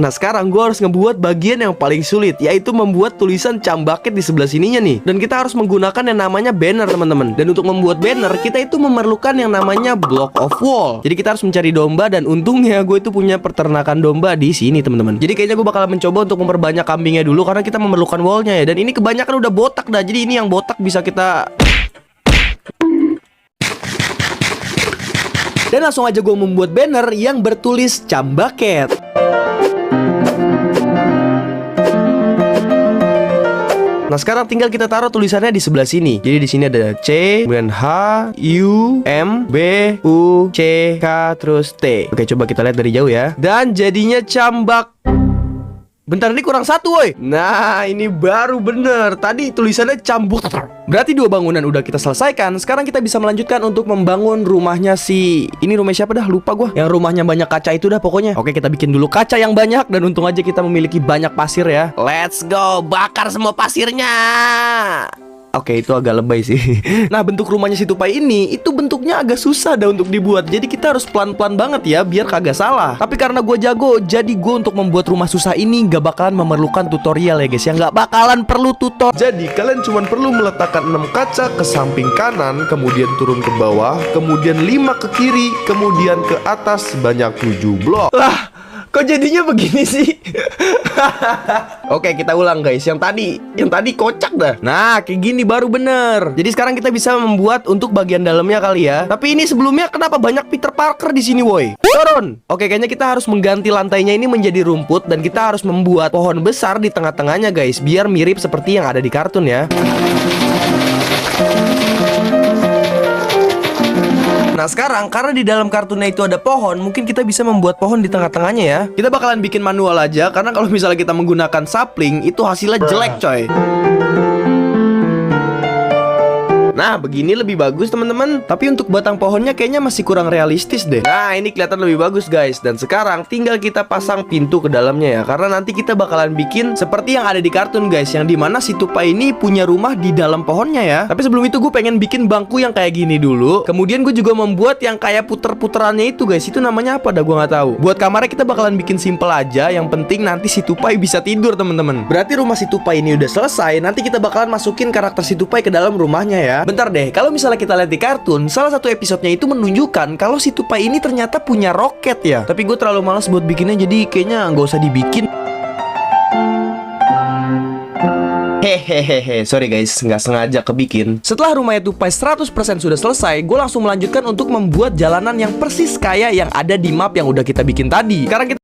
Nah sekarang gue harus ngebuat bagian yang paling sulit, yaitu membuat tulisan Cambucket di sebelah sininya nih. Dan kita harus menggunakan yang namanya banner teman-teman. Dan untuk membuat banner kita itu memerlukan yang namanya block of wall. Jadi kita harus mencari domba, dan untungnya gue itu punya peternakan domba di sini teman-teman. Jadi kayaknya gue bakalan mencoba untuk memperbanyak kambingnya dulu, karena kita memerlukan wallnya ya. Dan ini kebanyakan udah botak dah, jadi ini yang botak bisa kita... Dan langsung aja gue membuat banner yang bertulis Cambucket. Nah sekarang tinggal kita taruh tulisannya di sebelah sini. Jadi di sini ada C, kemudian H, U, M, B, U, C, K, terus T. Oke, coba kita lihat dari jauh ya. Dan jadinya Cambak. Bentar, ini kurang satu woi. Nah ini baru bener. Tadi tulisannya Cambuk. Berarti 2 bangunan udah kita selesaikan. Sekarang kita bisa melanjutkan untuk membangun rumahnya si... Ini rumah siapa dah? Lupa gua. Yang rumahnya banyak kaca itu dah pokoknya. Oke, kita bikin dulu kaca yang banyak. Dan untung aja kita memiliki banyak pasir ya. Let's go, bakar semua pasirnya. Oke, itu agak lebay sih. Nah, bentuk rumahnya si tupai ini itu bentuknya agak susah dah untuk dibuat. Jadi kita harus pelan-pelan banget ya, biar kagak salah. Tapi karena gue jago, jadi gue untuk membuat rumah susah ini gak bakalan memerlukan tutorial ya guys. Ya gak bakalan perlu tutorial. Jadi kalian cuma perlu meletakkan 6 kaca ke samping kanan, kemudian turun ke bawah, kemudian 5 ke kiri, kemudian ke atas sebanyak 7 blok. Lah, kok jadinya begini sih? Oke, kita ulang guys. Yang tadi kocak dah. Nah, kayak gini baru bener. Jadi sekarang kita bisa membuat untuk bagian dalamnya kali ya. Tapi ini sebelumnya kenapa banyak Peter Parker di sini, woi? Turun. Oke, kayaknya kita harus mengganti lantainya ini menjadi rumput, dan kita harus membuat pohon besar di tengah-tengahnya guys, biar mirip seperti yang ada di kartun ya. Nah sekarang karena di dalam kartunnya itu ada pohon, mungkin kita bisa membuat pohon di tengah-tengahnya ya. Kita bakalan bikin manual aja, karena kalau misalnya kita menggunakan sapling itu hasilnya jelek coy. Nah begini lebih bagus teman-teman. Tapi untuk batang pohonnya kayaknya masih kurang realistis deh. Nah ini kelihatan lebih bagus guys. Dan sekarang tinggal kita pasang pintu ke dalamnya ya, karena nanti kita bakalan bikin seperti yang ada di kartun guys, yang dimana si tupai ini punya rumah di dalam pohonnya ya. Tapi sebelum itu gue pengen bikin bangku yang kayak gini dulu. Kemudian gue juga membuat yang kayak puter-puterannya itu guys. Itu namanya apa dah gue nggak tahu. Buat kamarnya kita bakalan bikin simple aja. Yang penting nanti si tupai bisa tidur teman-teman. Berarti rumah si tupai ini udah selesai. Nanti kita bakalan masukin karakter si tupai ke dalam rumahnya ya. Bentar deh, kalau misalnya kita lihat di kartun, salah satu episodenya itu menunjukkan kalau si tupai ini ternyata punya roket ya. Tapi gue terlalu malas buat bikinnya, jadi kayaknya nggak usah dibikin. Hehehe, sorry guys, nggak sengaja kebikin. Setelah rumahnya tupai 100% sudah selesai, gue langsung melanjutkan untuk membuat jalanan yang persis kayak yang ada di map yang udah kita bikin tadi. Sekarang kita